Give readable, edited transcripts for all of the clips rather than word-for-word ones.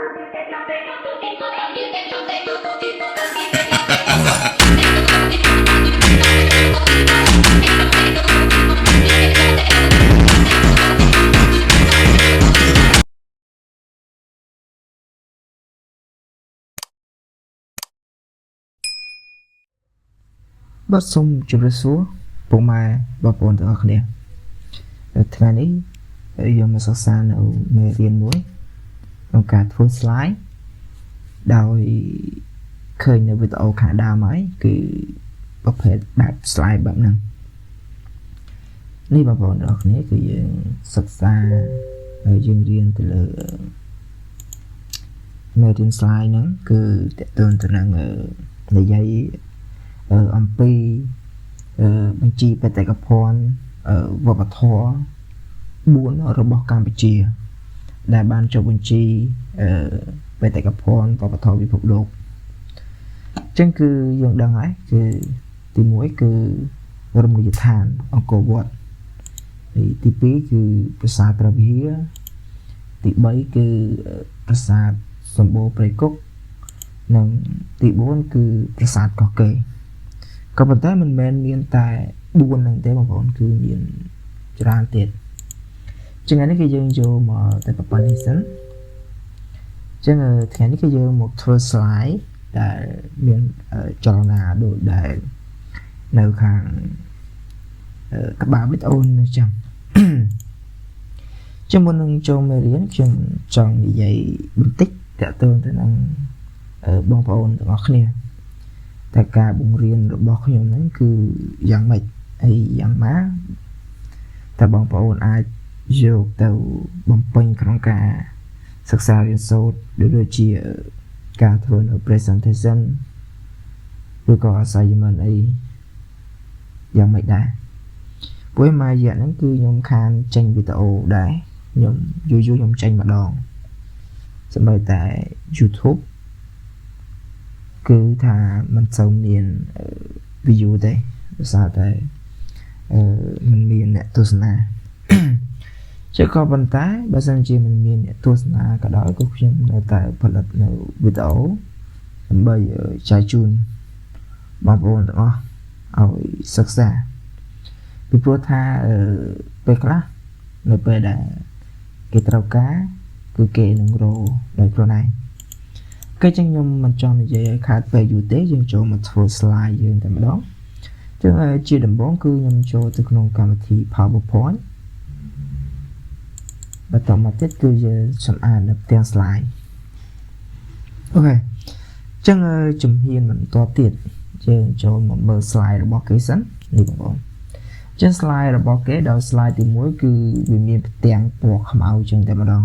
Bắt xong chụp ra xuống bộ mai bà bồn từ ọc nèថ្ងៃនេះយើងមកសិក្សានៅមេរៀនមួយក្នុងការធ្វើ slide ដោយឃើញនៅវីដេអូខាងដើមហើយគឺប្រភេទបែប slide បែបហ្នឹងនេះបងប្អូនទាំងអស់គ្នាគឺយើងសិក្សាយើងរៀនទៅលើមេរៀន slide ហ្នឹងគឺតើតើទៅនឹងនិយាយអំពីបញ្ជីបេតិកភណ្ឌវប្បធម៌4របស់កម្ពុជាដែលបានចុះបញ្ជីបេតិកភណ្ឌវប្បធម៌ពិភពលោកអញ្ចឹងគឺយើងដឹងហើយគឺទី1គឺរមណីយដ្ឋានអង្គរវត្តទី2គឺប្រាសាទព្រះវិហារទី3គឺប្រាសាទសម្បូរព្រៃគុកនិងទី4គឺប្រាសាទកោះកេរក៏ប៉ុន្តែមិនមែនមានតែ4ហ្នឹងទេបងប្អូនគឺមានច្រើនទៀតចឹងថ្ងៃនេះគឺយើងយកមកតែប៉ុណ្្នេះសិនចឹងថ្ងៃនេះគឺយើងមកធ្វើ slide ដែលមានចលនាដូចដែលនៅខាងក្បាលវីដេអូនេះចឹងចឹងមុននឹងចូលមេរៀនខ្ញុំចង់និយាយបន្តិចទាក់ទងទៅនឹងបងប្អូនទាំងអស់គ្នាតែការបង្រៀនរបស់ខ្ញុំហ្នឹងគឺយ៉ាងម៉េចហើយយ៉ាងម៉ាតើបងប្អូនអាចយកទៅបំពេញក្នុងការសិក្សារៀនសូត្រដូចជាការធ្វើនៅ presentation ឬក៏ assignment អីយ៉ាងម៉េចដែរព្រោះមួយរយៈហ្នឹងគឺខ្ញុំខានចេញវីដេអូដែរខ្ញុំយូរខ្ញុំចេញម្ដងសម្រាប់តែ YouTube គឺថាมันសូវមាន view ទេដោយសារតែมันមានអ្នកទស្សនាchứ có vấn đềបើសិនជាមិនមានអ្នកទស្សនាក៏ដោយក៏ខ្ញុំនៅតែផលិតនៅវីដេអូដើម្បីចែកជូនបងប្អូនទាំងអស់ឲ្យសិក្សាពីព្រោះថាពេលខ្លះនៅពេលដែលគេត្រូវការគឺគេនឹងរកដោយខ្លួនឯងគេចឹងខ្ញុំមិនចង់និយាយឲ្យខាតពេលយូរទេយើងចូលមកធ្វើ slide យើងតែម្ដងចឹងជាដំបូងគឺខ្ញុំចូលទៅក្នុងកម្មវិធី PowerPoint បន្តមកទៀតគឺយើងសម្អាតនៅផ្ទាំង slide អូខេចឹងជំហានបន្តទៀតយើងចូលមកមើល slide របស់គេសិននេះបងប្អូនចឹង slide របស់គេដោយ slide ទី1គឺវាមានផ្ទាំងពណ៌ខ្មៅចឹងតែម្ដង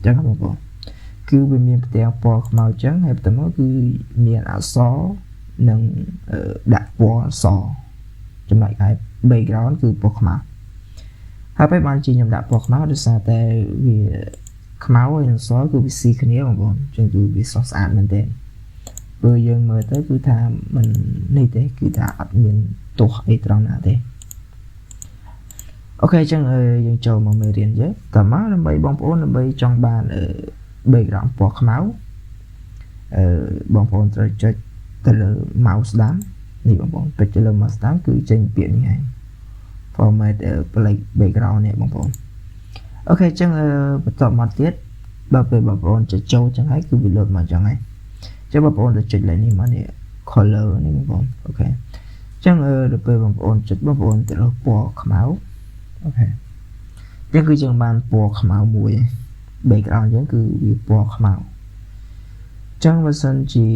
ចឹងបងប្អូនគឺវាមានផ្ទាំងពណ៌ខ្មៅចឹងហើយបន្តមកគឺមានអក្សរនិងដាក់ពណ៌សចំណុចឯ background គឺពណ៌ខ្មៅហើយពេលបានជាខ្ញុំដាក់ពណ៌ខ្មៅដោយសារតែវាខ្មៅហើយនិងសគឺវាស៊ីគ្នាបងប្អូនចឹងគឺវាស្រស់ស្អាតមែនទេព្រោះយើងមើលទៅគឺថាមិននេះទេគឺថាអត់មានទោះអីត្រង់ណាទេអូខេចឹងយើងចូលមកមេរៀនយើងតើមកដើម្បីបងប្អូនដើម្បីចង់បានbackground ពណ៌ខ្មៅបងប្អូនត្រូវចុចទៅលើ mouse ស្ដាំនេះបងប្អូនចុចទៅលើ mouse ស្ដាំគឺចេញពាក្យនេះហើយ format background នេះបងប្អូនអូខេចឹងបន្តមកទៀតបើពេលបងប្អូនចុចចូលចឹងហើយគឺវាលោតមកចឹងហើយចឹងបងប្អូនទៅចុចលេខនេះមកនេះ color នេះបងប្អូនអូខេចឹងដល់ពេលបងប្អូនចុចបងប្អូនទៅលើពណ៌ខ្មៅអូខេចឹងគឺយើងបានពណ៌ខ្មៅមួយ background យើងគឺវាពណ៌ខ្មៅចឹងបើសិនជា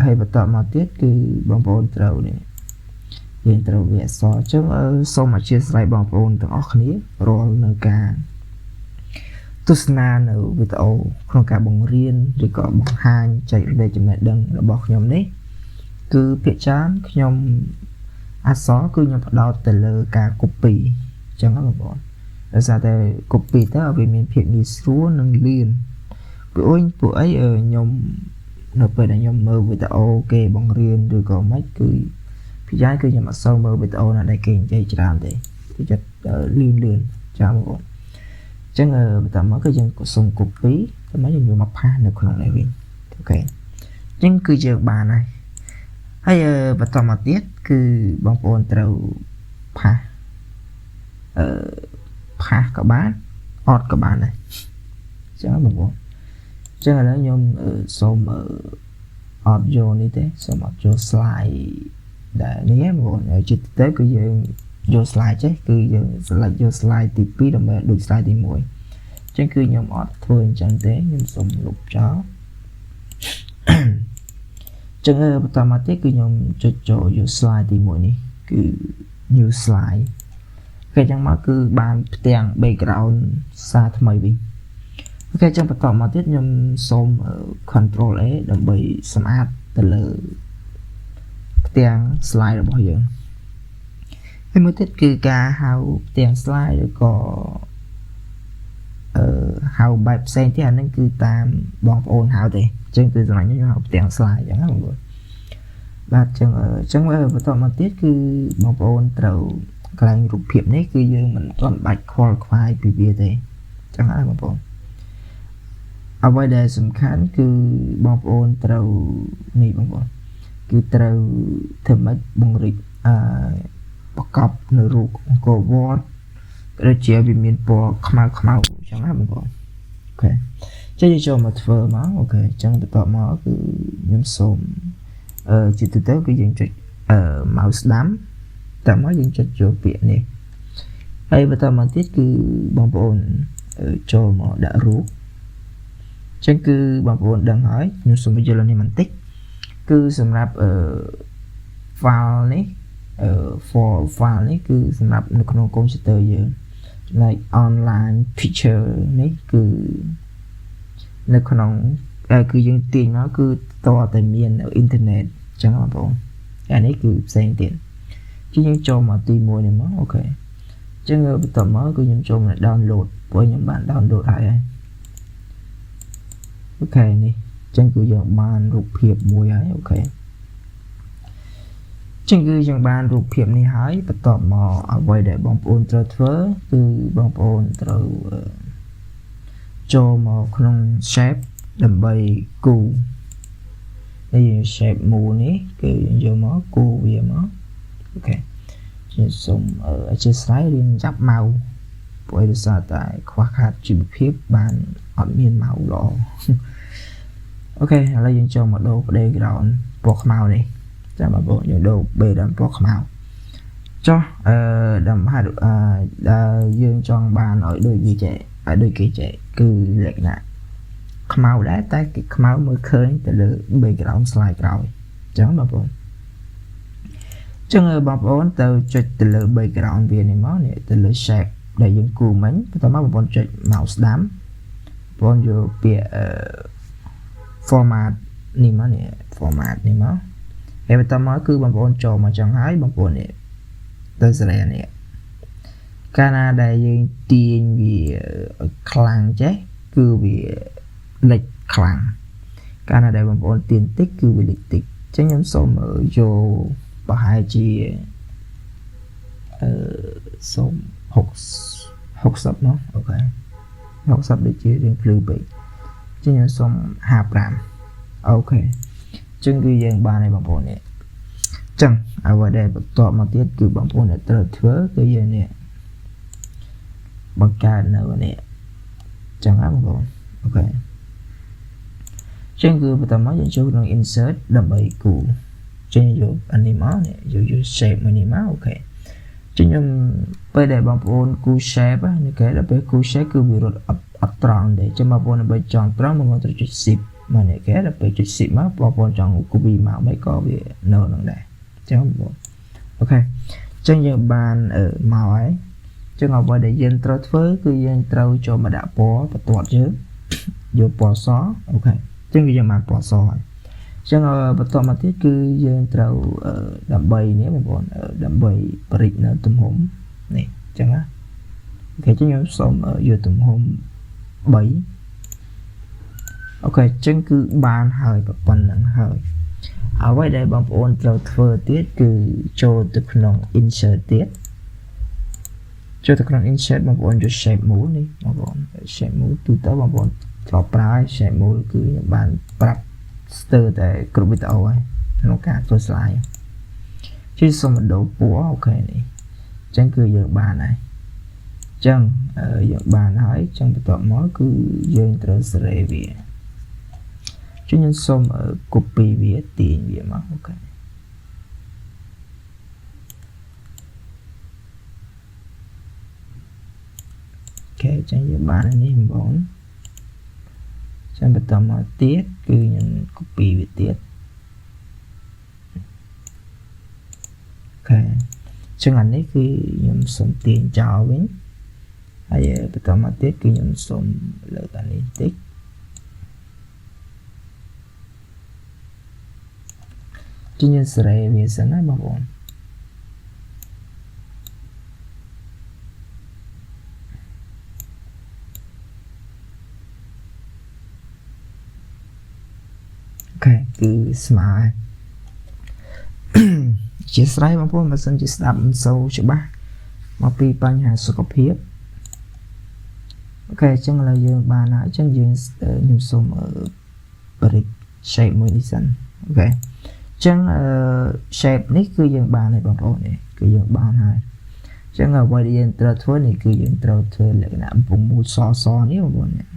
ឲ្យបន្តមកទៀតគឺបងប្អូនត្រូវនេះយើងត្រូវវាអក្សរចឹងសូមអធិស្ឋានបងប្អូនទាំងអស់គ្នារាល់នៅការទស្សនានៅវីដេអូក្នុងការបង្រៀនឬក៏បង្ហាញចែករំលែកចំណេះដឹងរបស់ខ្ញុំនេះគឺភាគច្រើនខ្ញុំអក្សរគឺខ្ញុំផ្ដោតទៅលើការ copy ចឹងបងប្អូនដោយសារតែ copy ទៅឲ្យវាមានភាពងាយស្រួលនិងលឿនព្រោះអីខ្ញុំនៅពេលដែលខ្ញុំមើលវីដេអូគេបង្រៀនឬក៏មិនគឺពីយ៉ាងគឺខ្ញុំអត់សូវមើលវីដេអូណាដែលគេនិយាយច្រើនទេគឺចិត្តលឿនចាំបងប្អូនអញ្ចឹងបន្តមកគឺយើងសុំ copy តែមកយើងយកមកផាសនៅក្នុងនេះវិញអូខេអញ្ចឹងគឺយើងបានហើយហើយបន្តមកទៀតគឺបងប្អូនត្រូវផាសផាសក៏បានអត់ក៏បានដែរអញ្ចឹងបងប្អូនអញ្ចឹងឥឡូវខ្ញុំសូមអត់យកនេះទេសូមអត់យក slide ដែលនេះបងប្អូនជិតទៅគឺយើងយក slide ចេះគឺយើង select យក slide ទី2ដើម្បីដូច slide ទី1អញ្ចឹងគឺខ្ញុំអត់ធ្វើអញ្ចឹងទេខ្ញុំសូមលុបចោលចឹងបន្តមកទៀតគឺខ្ញុំចុចចូលយក slide ទី1នេះគឺ new slide គេចឹងមកគឺបានផ្ទាំង background សារថ្មីវិញអូខេចឹងបន្តមកទៀតខ្ញុំសូម control A ដើម្បីសម្អាតទៅលើផ្ទាំង slide របស់យើងហើយមួយទៀតគឺការហៅផ្ទាំង slide ឬក៏ហៅបែបផ្សេងទៀតអានឹងគឺតាមបងប្អូនហៅទេអញ្ចឹងគឺសម្រាប់ខ្ញុំហៅផ្ទាំង slide អញ្ចឹងណាបងប្អូនបាទអញ្ចឹងបន្តមកទៀតគឺបងប្អូនត្រូវកន្លែងរូបភាពនេះគឺយើងមិនទាន់បាច់ខ្វល់ខ្វាយពីវាទេអញ្ចឹងណាបងប្អូនអ្វីដែលសំខាន់គឺបងប្អូនត្រូវនេះបងប្អូនគឺត្រូវធ្វើម៉េចបង្រិចប្រកបនៅរូបអង្គរវត្តដូចជាវាមានពណ៌ខ្មៅអញ្ចឹងណាបងប្អូនអូខេចឹងយើងចូលមកធ្វើមកអូខេអញ្ចឹងបន្ទាប់មកគឺខ្ញុំសូមជាទូទៅគឺយើងចុចmouse ស្ដាំតែមកយើងចុចចូលពាក្យនេះហើយបន្តមកទៀតគឺបងប្អូនចូលមកដាក់រូបអញ្ចឹងគឺបងប្អូនដឹងហើយខ្ញុំសូមបញ្យល់នេះបន្តិចគឺសម្រាប់file នេះfor file នេះគឺសម្រាប់នៅក្នុង computer យើងចំណែក online picture នេះគឺនៅក្នុងគឺយើងទាញមកគឺតតែមាននៅអ៊ីនធឺណិតអញ្ចឹងបងប្អូនអានេះគឺផ្សេងទៀតយើងចូលមកទី1នេះមកអូខេអញ្ចឹងបន្តមកគឺខ្ញុំចូលមក download ព្រោះខ្ញុំបាន download ហើយអូខេនេះអញ្ចឹងគឺយើងបានរូបភាពមួយហើយអូខេចឹងគឺយើងបានរូបភាពនេះហើយបន្ទាប់មកអ្វីដែលបងប្អូនត្រូវធ្វើគឺបងប្អូនត្រូវចូលមកក្នុង shape ដើម្បីគូនេះ shape មូលនេះគឺយើងយកមកគូវាមកអូខេខ្ញុំសូមអធិស្ឋានរៀនចាប់ម៉ៅព្រោះដោយសារតែខ្វះខាតជីវភាពបានអត់មានម៉ៅល្អអូខេឥឡូវយើងចូលមកដូរ background ពណ៌ខ្មៅនេះចាំបងប្អូនយើងដូរ background ពណ៌ខ្មៅចុះដើម្បីយើងចង់បានឲ្យដូចវាចេះឲ្យដូចគេចេះគឺលក្ខណៈខ្មៅដែរតែគេខ្មៅមើលឃើញទៅលើ background slide ក្រោយអញ្ចឹងបងប្អូនអញ្ចឹងបងប្អូនទៅចុចទៅលើ background វានេះមកនេះទៅលើ shape ដែលយើងគូមិញបន្ទាប់មកបងប្អូនចុច mouse ស្ដាំបងប្អូនយកពាក្យformat នេះមកនេះ format នេះមកហើយបន្ទាប់មកគឺបងប្អូនចូលមកចឹងហើយបងប្អូននេះទៅស្រែនេះកាលណាដែលយើងទាញវាឲ្យខ្លាំងចេះគឺវាលិចខ្លាំងកាលណាដែលបងប្អូនទាញតិចគឺវាលិចតិចអញ្ចឹងខ្ញុំសូមយកប្រហែលជាសូម60មកអូខេ60ដូចជារៀងភ្លឺពេកអញ្ចឹងខ្ញុំសូម55អូខេអញ្ចឹងគឺយើងបានហើយបងប្អូននេះអញ្ចឹងអ្វីដែលបន្តមកទៀតគឺបងប្អូនត្រូវធ្វើគឺយើងនេះបង្កើតនៅនេះអញ្ចឹងណាបងប្អូនអូខេអញ្ចឹងគឺបន្តមកយើងចូលក្នុង insert ដើម្បីគូចេញយកអានេះមកនេះយក shape មួយនេះមកអូខេចឹងខ្ញុំពេលដែលបងប្អូនគូ shape នេះគេដល់ពេលគូ shape គឺវារត់អត់ត្រង់ទេចឹងបងប្អូនដើម្បីចង់ត្រង់បងប្អូនត្រូវចុច shift មកនេះគេដល់ពេលចុច shift មកបងប្អូនចង់ copy មកមិនក៏វានៅនឹងដែរចឹងបងប្អូនអូខេចឹងយើងបានមកហើយចឹងអ្វីដែលយើងត្រូវធ្វើគឺយើងត្រូវចូលមកដាក់ពណ៌បន្ទាត់យើងយកពណ៌សអូខេចឹងគឺយើងបានពណ៌សហើយចឹងបន្តមកទៀតគឺយើងត្រូវដើម្បីនេះបងប្អូនដើម្បីបរិចនៅទំហំនេះចឹងណាអូខេចឹងខ្ញុំសូមយកទំហំ3អូខេចឹងគឺបានហើយប៉ុណ្្នឹងហើយអ្វីដែលបងប្អូនត្រូវធ្វើទៀតគឺចូលទៅក្នុង insert ទៀតចូលទៅក្នុង insert បងប្អូនយក shape move នេះបងប្អូន shape move ទូទៅបងប្អូន cho trái sẽ môi cứ những bạn prap từ tại group video ấy nó cả tôi slide chứ xong mình đổ của ok này chẳng cứ giờ bàn này chẳng ở giờ bàn hỏi trong cái tọa mới cứ dương trở về về chứ nhân xong ở copy về tiền về mà ok ok chẳng giờ bàn này hình bóng chẳng cái tọa mới tiết cứ nhân copy về tiết ok chẳng hạn này cứ nhầm xong tiền chào với hay bây giờ mà tiết cứ nhầm xong lợi tàn liên tích chứ nhân sẽ về sẵn ấy bà bọn ok cứ smart chia sẻ bà bọn mà sẵn chỉ đạp sâu cho bác mà vìបញ្ហាសុខភាពអូខេអញ្ចឹងឥឡូវយើងបានហើយអញ្ចឹងយើងខ្ញុំសូមbreak shape មួយនេះសិនអូខេអញ្ចឹងshape នេះគឺយើងបានហើយបងប្អូននេះគឺយើងបានហើយអញ្ចឹងអ្វីដែលយើងត្រូវធ្វើនេះគឺយើងត្រូវធ្វើលក្ខណៈពមូលសនេះបងប្អូននេះ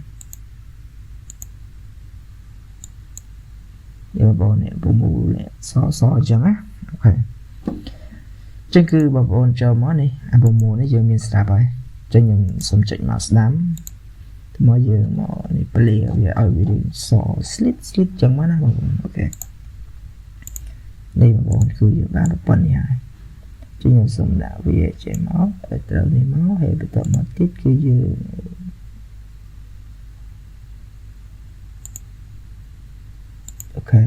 បងប្អូននេះពមូលសអញ្ចឹងណាអូខេចឹងគឺបងប្អូនចូលមកនេះអាប្រមូលនេះយើងមានស្រាប់ហើយចឹងខ្ញុំសូមចុចមកស្ដាំមកយើងមកនេះពលាវាឲ្យវាស slip ចឹងមកណាបងប្អូនអូខេនេះបងប្អូនគឺយើងបានប៉ុណ្្នេះហើយចឹងខ្ញុំសូមដាក់វាចេញមកឲ្យត្រូវនេះមកហើយបន្តមកទៀតគឺយើងអូខេ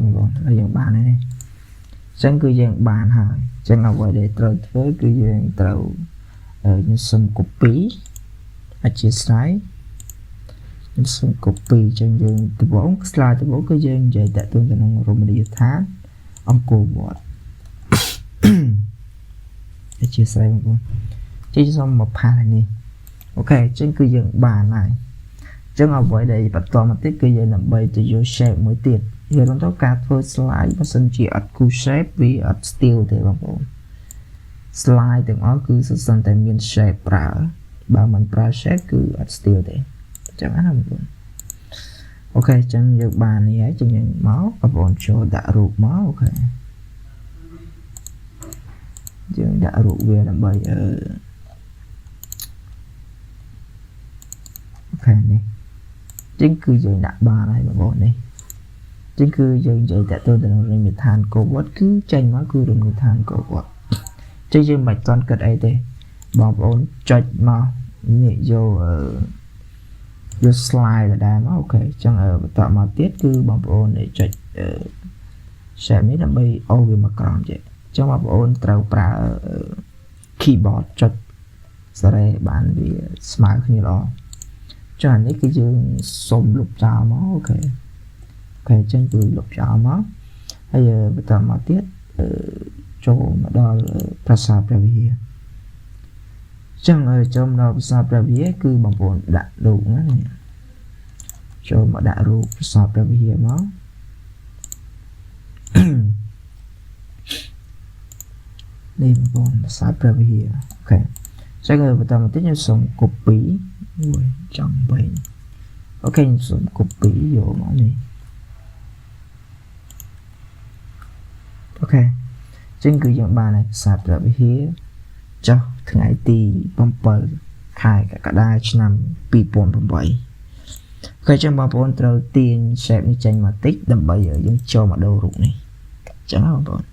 បងប្អូនហើយយើងបានហើយនេះអញ្ចឹងគឺយើងបានហើយអញ្ចឹងអ្វីដែលត្រូវធ្វើគឺយើងត្រូវខ្ញុំសុំ copy អធិស្ឋានខ្ញុំសុំ copy អញ្ចឹងយើងដំបូង slide ដំបូងគឺយើងនិយាយតាក់ទងទៅនឹងរមណីយដ្ឋានអង្គរវត្តអធិស្ឋានបងប្អូនជិះសុំមកផាសនេះអូខេអញ្ចឹងគឺយើងបានហើយអញ្ចឹងអ្វីដែលបន្តមកទៀតគឺយើងដើម្បីទៅយក shape មួយទៀតយើងបន្តការធ្វើ slide បើសិនជាអត់គូ shape វាអត់ still ទេបងប្អូន slide ទាំងអស់គឺសុទ្ធសឹងតែមាន shape ប្រើបើមិនប្រើ shape គឺអត់ still ទេអញ្ចឹងណាបងប្អូនអូខេអញ្ចឹងយើងបាននេះហើយចឹងយើងមកបងប្អូនចូលដាក់រូបមកអូខេយើងដាក់រូបវាដើម្បីអូខេនេះចឹងគឺយើងដាក់បានហើយបងប្អូននេះចឹងគឺយើងនិយាយតាក់ទងទៅនឹងរមណីយដ្ឋានកូវត្តគឺចេញមកគឺរមណីយដ្ឋានកូវត្តចឹងយើងមិនទាន់គិតអីទេបងប្អូនចុចមកនេះយក slide ដែរមកអូខេចឹងបន្តមកទៀតគឺបងប្អូនចុច share នេះដើម្បីអូសវាមកក្រោមចេះចឹងបងប្អូនត្រូវប្រើ keyboard ចុចសារ៉េបានវាស្មើគ្នាល្អចឹងអានេះគឺយើងសុំលុបចោលមកអូខេអូខេចឹងគឺលុបចោលមកហើយបន្តមកទៀតចូលមកដល់ប្រាសាទព្រះវិហារចឹងចូលមកដល់ប្រាសាទព្រះវិហារគឺបងប្អូនដាក់រូបណាចូលមកដាក់រូបប្រាសាទព្រះវិហារមកនេះបងប្អូនប្រាសាទព្រះវិហារអូខេចឹងបន្តមកទៀតខ្ញុំសូម copy មួយចង់វិញអូខេខ្ញុំសូម copy យកមកនេះអូខេចឹងគឺយើងបានហើយប្រាសាទព្រះវិហារចុះថ្ងៃទី7ខែកក្កដាឆ្នាំ2008អូខេចឹងបងប្អូនត្រូវទាញ shape នេះចេញមកតិចដើម្បីយើងចូលមកដូររូបនេះចឹងបងប្អូន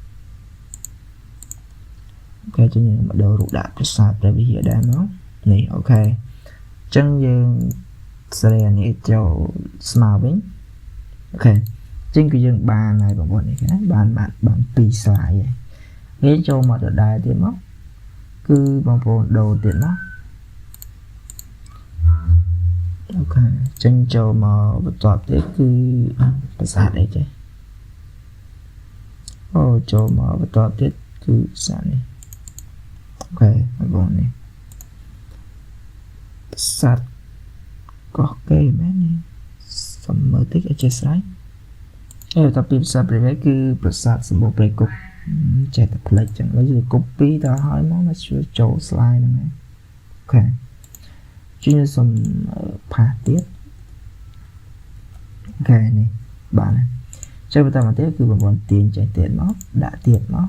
អូខេចឹងយើងមកដូររូបដាក់ប្រាសាទព្រះវិហារដែរមកនេះអូខេចឹងយើងសេរីនេះចូលស្មើវិញអូខេចឹងគឺយើងបានហើយបងប្អូននេះណាបាន2 slide ហើយចូលមកដដែលទៀតមកគឺបងប្អូនដូរទៀតមកអូខេចឹងចូលមកបន្ទាប់ទៀតគឺប្រាសាទអីចេះ ô cho mà to tiết cứ sao này ok bọn này sát có cái mấy này xong mở tích ở trên side tapi besar berapa cứ besar semua berikut chạy tập lại chẳng lấy gì copy ta hỏi món là chưa cho slide này ok chuyên như xong pha tiếp ok này bạn này chơi ta mà tiếp cứ bọn tiền chạy tiền nó đã tiền nó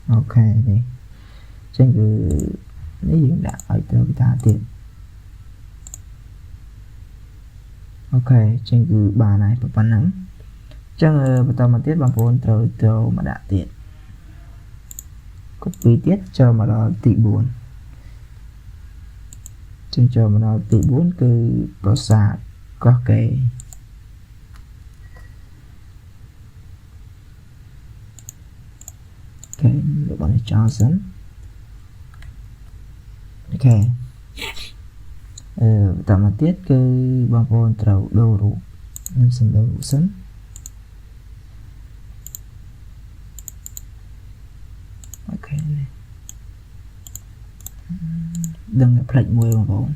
ok này trên cứ nếu hiện đã ở đâu ta tiền ok trên cứ bà này và phần nắng chẳng bắt đầu mà tiết bằng phone từ mà đã tiền copy tiết cho mà nó tị buồn trên cho mà nó tị buồn cứ có sạc có cái ok được bọn này cho dẫn ok tạo mà tiết cái bằng phone trầu đồ rủ nên xem đồ rủ sẵn ok này đừng gặp lệnh mùi bằng phone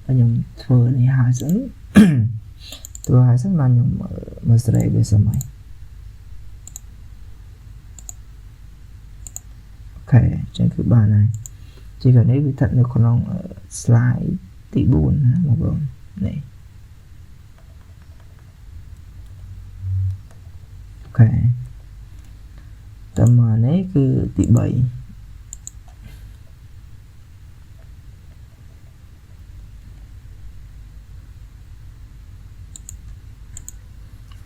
và dùng thừa này hai dẫn thừa hai dẫn mà dùng mà sẽ đây bây giờ mày ok trên thứ ba này chỉ cần nếu bị thật được con ông slide tỷ buồn mà vâng này ok tầm mà nếu cứ tỷ 7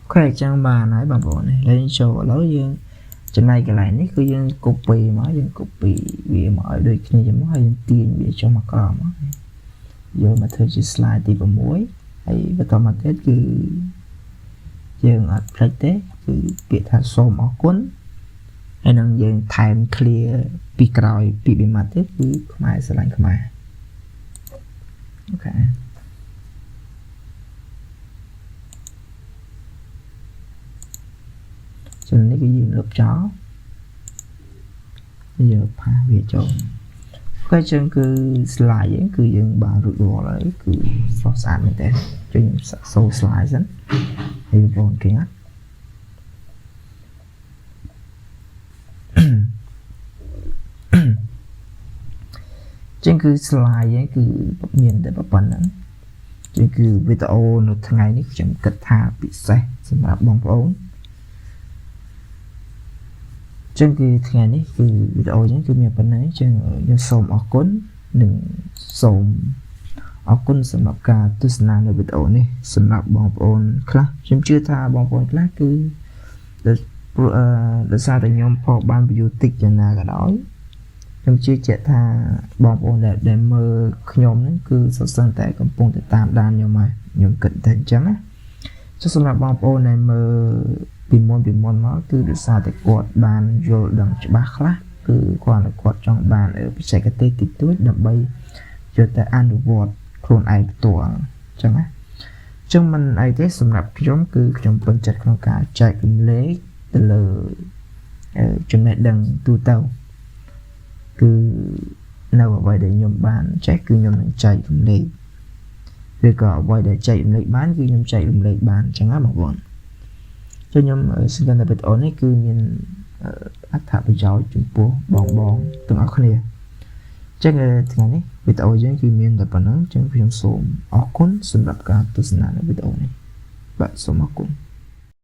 ok trang bà nói bằng bộ này lên show lối dương trên này cái này nó cứ dân copy mà dân copy vì mọi đôi khi giống hay dân tiền vì cho mà có mà giờ mà thử chỉ slide thì vào muối hay bắt đầu mà tết cứ dân ở play tết cứ bị thà xôm ở cuốn hay năng dân time clear bị còi bị mặt tết cứ mai sẽ lạnh mai ok cho nên cái gì lớp chó bây giờ pha về cho cái chân cứ slide ấy cứ dừng bàn rụt rò lại cứ so sánh mình thế cho những số slide dẫn thì vốn kia chân cứ slide ấy cứ bật miền để bật bắn chân cứ video nó thằng ngày này chẳng cất tha bị xe xem là bóng ống trên cái ngày nàyคือวิดีโอยังคือมีปัญหาจึงยังส่งออกคนหนึ่งส่งออกคนสำหรับการทศนาในวิดีโอนี้สำหรับบางคนครับฉันเชื่อท่าบางคนครับคือเดี๋ยวซาแต่ยมพอบ้านไปอยู่ติดอย่างนาก็ได้ฉันเชื่อเจ้าท่าบางคนได้เมื่อขยมนั้นคือสดๆแต่กำปงแต่ตามด้านยมใหม่ยมเกิดแต่จังนะสำหรับบางคนในเมื่อปีมอนnó cứ được sao để quạt bàn vô đằng bác khác cứ qua là quạt trong bàn ở chạy cái tê tít túi đậm bay cho ta ăn được vọt khuôn ai tổ chẳng á trong mình ai thế sầm nạp giống cứ trong phần chặt con cả chạy cùng lấy từ lờ trong này đằng tu tàu cứ nào ở vậy để nhom bàn chạy cứ nhom chạy cùng lấy rồi cả vậy để chạy lấy bán cứ nhom chạy cùng lấy bán chẳng á mà bọn cho nhóm sinh viên đặc biệt ổn ấy cứ nhìn áp thả với cháu chúng bố bóng từng áo khăn chắc là thì ngày này vì tạo ra cứ miền đặc biệt nó chẳng phải số áo cuốn xung lập cả tôi xin là biết ổn này bạn số áo cuốn